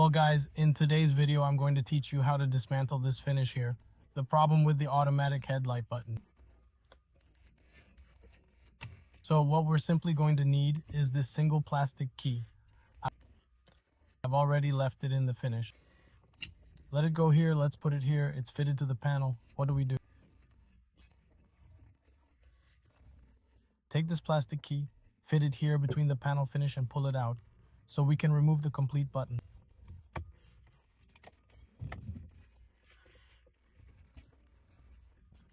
Well guys, in today's video I'm going to teach you how to dismantle this finish here. The problem with the automatic headlight button. So what we're simply going to need is this single plastic key. I've already left it in the finish. Let it go here, let's put it here. It's fitted to the panel. What do? Take this plastic key, fit it here between the panel finish and pull it out so we can remove the complete button.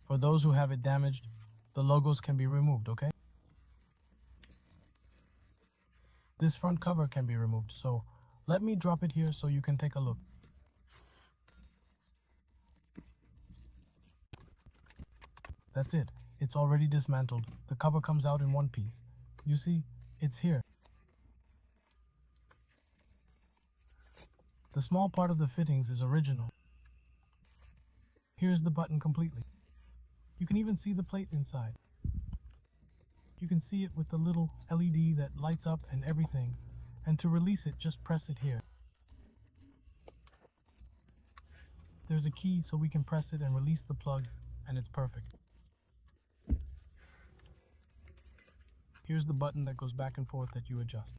For those who have it damaged, the logos can be removed, okay? This front cover can be removed, so let me drop it here so you can take a look. That's it. It's already dismantled. The cover comes out in one piece. You see, it's here. The small part of the fittings is original. Here's the button completely. You can even see the plate inside. You can see it with the little LED that lights up and everything. And to release it, just press it here. There's a key so we can press it and release the plug, and it's perfect. Here's the button that goes back and forth that you adjust.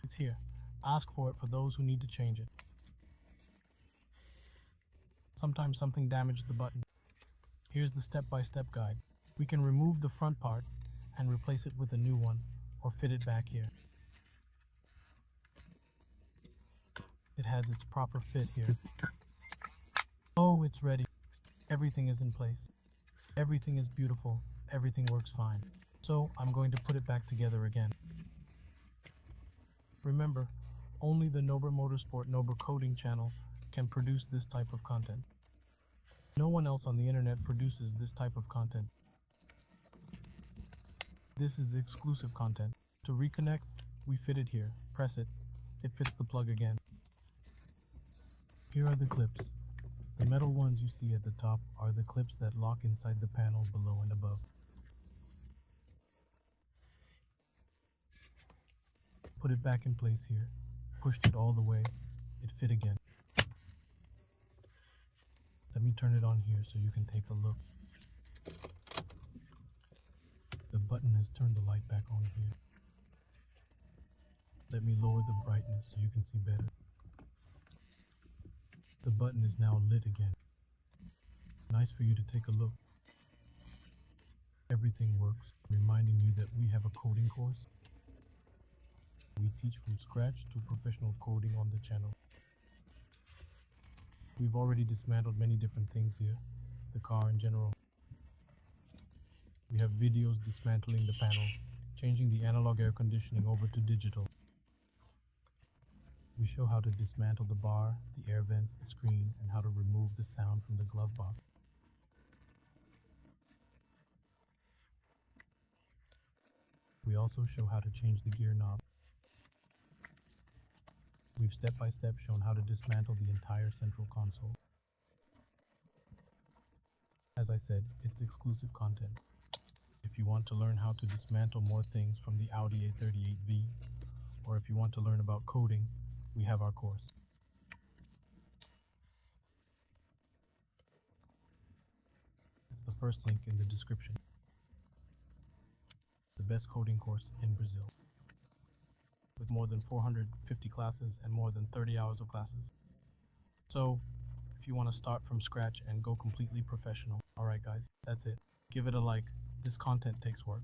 It's here. Ask for it for those who need to change it. Sometimes something damaged the button. Here's the step-by-step guide. We can remove the front part and replace it with a new one, or fit it back here. It has its proper fit here. Oh, it's ready. Everything is in place. Everything is beautiful. Everything works fine. So I'm going to put it back together again. Remember, only the Nober Motorsport Nober Coding channel can produce this type of content. No one else on the internet produces this type of content. This is exclusive content. To reconnect, we fit it here. Press it. It fits the plug again. Here are the clips. The metal ones you see at the top are the clips that lock inside the panel below and above. Put it back in place here. Pushed it all the way. It fit again. Let me turn it on here so you can take a look. The button has turned the light back on here. Let me lower the brightness so you can see better. The button is now lit again. Nice for you to take a look. Everything works, reminding you that we have a coding course. We teach from scratch to professional coding on the channel. We've already dismantled many different things here, the car in general. We have videos dismantling the panel, changing the analog air conditioning over to digital. We show how to dismantle the bar, the air vents, the screen, and how to remove the sound from the glove box. We also show how to change the gear knob. We've step-by-step shown how to dismantle the entire central console. As I said, it's exclusive content. If you want to learn how to dismantle more things from the Audi A3, or if you want to learn about coding, we have our course. It's the first link in the description. The best coding course in Brazil, with more than 450 classes and more than 30 hours of classes. So, if you want to start from scratch and go completely professional, alright guys, that's it. Give it a like. This content takes work.